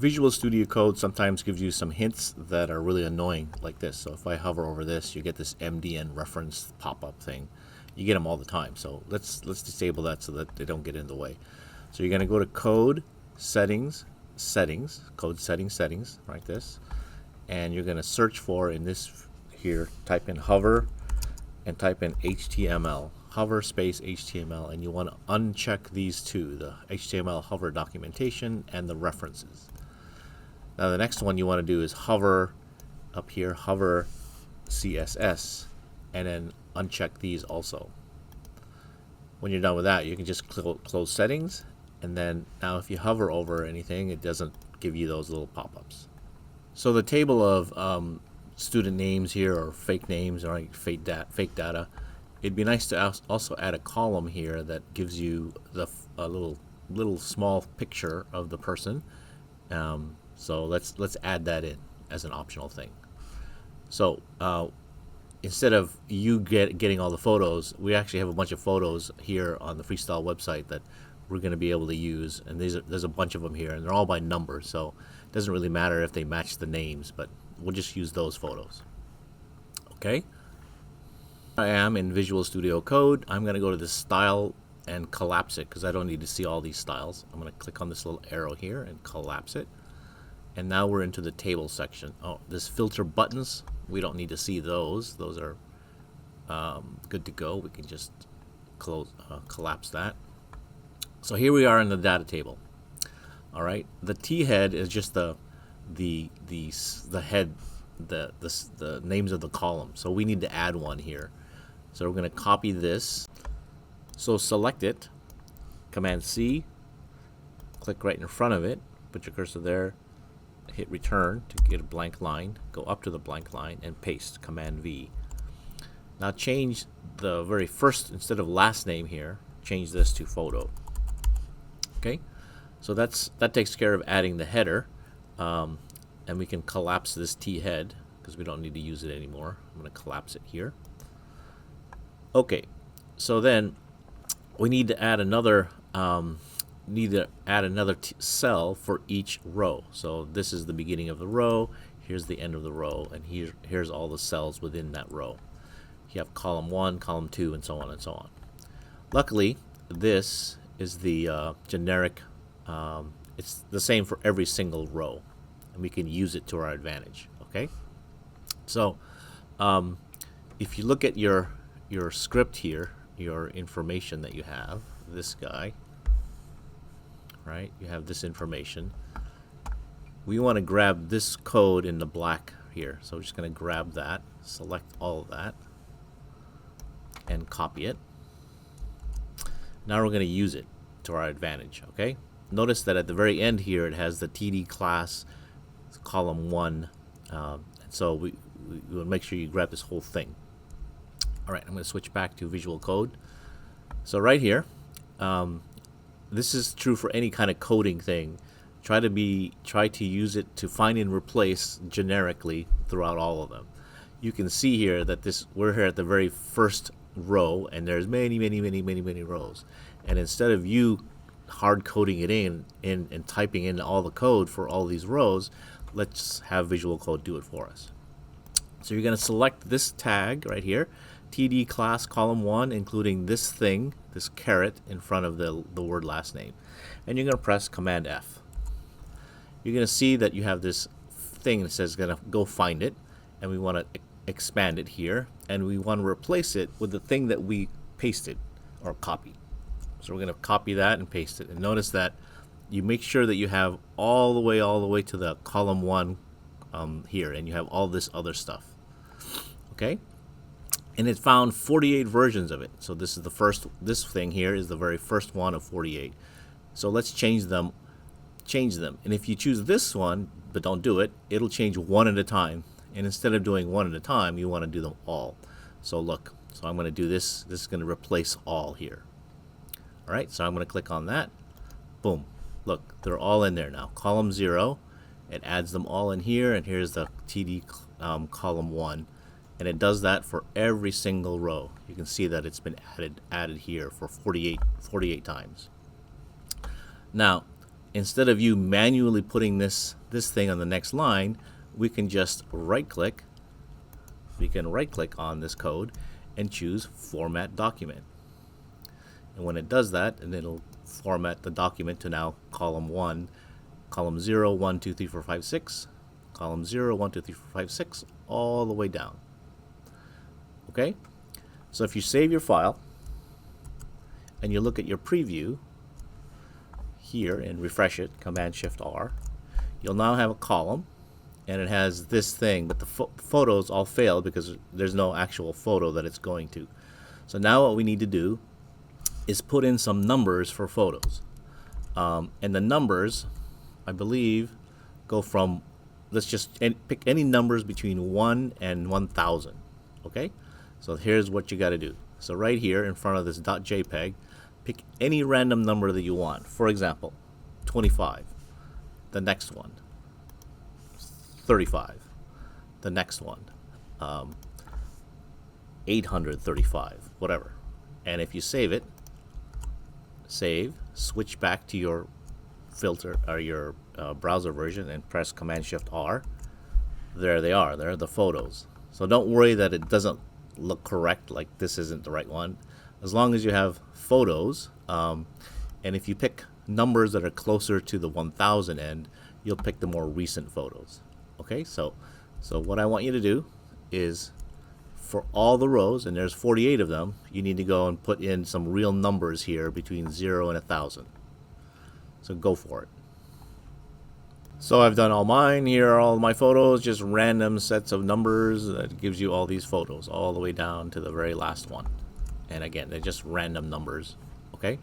Visual Studio Code sometimes gives you some hints that are really annoying, like this. So if I hover over this, you get this MDN reference pop-up thing. You get them all the time. So let's disable that so that they don't get in the way. So you're going to go to Code, Settings, Code Settings, like this. And you're going to search for, in this here, type in hover and type in HTML. Hover space HTML, and you want to uncheck these two, the HTML hover documentation and the references. Now the next one you want to do is hover up here, hover CSS, and then uncheck these also. When you're done with that, you can just close settings, and then now if you hover over anything, it doesn't give you those little pop-ups. So the table of student names here, or fake names, or fake data, it'd be nice to also add a column here that gives you a little small picture of the person. So let's add that in as an optional thing. So instead of you getting all the photos, we actually have a bunch of photos here on the Freestyle website that we're going to be able to use, and there's a bunch of them here, and they're all by number, so it doesn't really matter if they match the names, but we'll just use those photos. Okay. I am in Visual Studio Code. I'm going to go to this style and collapse it because I don't need to see all these styles. I'm going to click on this little arrow here and collapse it. And now we're into the table section. Oh, this filter buttons, we don't need to see those. Those are good to go. We can just collapse that. So here we are in the data table. All right. The T head is just the head, the names of the column. So we need to add one here. So we're going to copy this. So select it, Command C, click right in front of it, put your cursor there, hit return to get a blank line, go up to the blank line and paste, Command V. Now change the very first, instead of last name here, change this to photo. Okay, so that takes care of adding the header, and we can collapse this T head because we don't need to use it anymore. I'm going to collapse it here. Okay, so then we need to add another cell for each row. So this is the beginning of the row, here's the end of the row, and here's all the cells within that row. You have column 1, column 2, and so on and so on. Luckily, this is the generic, it's the same for every single row, and we can use it to our advantage. Okay, so if you look at your script here, your information that you have, this guy, right? You have this information. We want to grab this code in the black here. So we're just going to grab that, select all of that, and copy it. Now we're going to use it to our advantage, okay? Notice that at the very end here, it has the TD class column 1. And so we will make sure you grab this whole thing. All right, I'm going to switch back to Visual Code. So right here, this is true for any kind of coding thing. Try to use it to find and replace generically throughout all of them. You can see here that we're here at the very first row, and there's many rows. And instead of you hard coding it in and typing in all the code for all these rows, let's have Visual Code do it for us. So you're going to select this tag right here, TD class column 1, including this thing, this caret in front of the word last name. And you're going to press Command F. You're going to see that you have this thing that says going to go find it, and we want to expand it here, and we want to replace it with the thing that we pasted or copied. So we're going to copy that and paste it. And notice that you make sure that you have all the way to the column 1 here, and you have all this other stuff. Okay? And it found 48 versions of it. So this is this thing here is the very first one of 48. So let's change them. And if you choose this one, but don't do it, it'll change one at a time. And instead of doing one at a time, you want to do them all. So look, so I'm going to do this. This is going to replace all here. All right, so I'm going to click on that. Boom. Look, they're all in there now. Column 0, it adds them all in here, and here's the TD column 1. And it does that for every single row. You can see that it's been added here for 48 times. Now, instead of you manually putting this thing on the next line, we can just right click. We can right click on this code and choose Format Document. And when it does that, and it'll format the document to now column 1, column 0, 1, 2, 3, 4, 5, 6, column 0, 1, 2, 3, 4, 5, 6, all the way down. Okay? So if you save your file and you look at your preview here and refresh it, Command-Shift-R, you'll now have a column, and it has this thing, but the photos all failed because there's no actual photo that it's going to. So now what we need to do is put in some numbers for photos. And the numbers, I believe, go from, let's just pick any numbers between 1 and 1,000. Okay? So here's what you got to do. So right here in front of this .jpeg, pick any random number that you want. For example, 25. The next one, 35. The next one, 835, whatever. And if you save it, save, switch back to your filter or your browser version and press Command-Shift-R. There they are. There are the photos. So don't worry that it doesn't look correct, like this isn't the right one. As long as you have photos, and if you pick numbers that are closer to the 1000 end, you'll pick the more recent photos. Okay, so what I want you to do is, for all the rows, and there's 48 of them, you need to go and put in some real numbers here between 0 and 1000. So go for it. So I've done all mine. Here are all my photos, just random sets of numbers that gives you all these photos all the way down to the very last one. And again, they're just random numbers. Okay.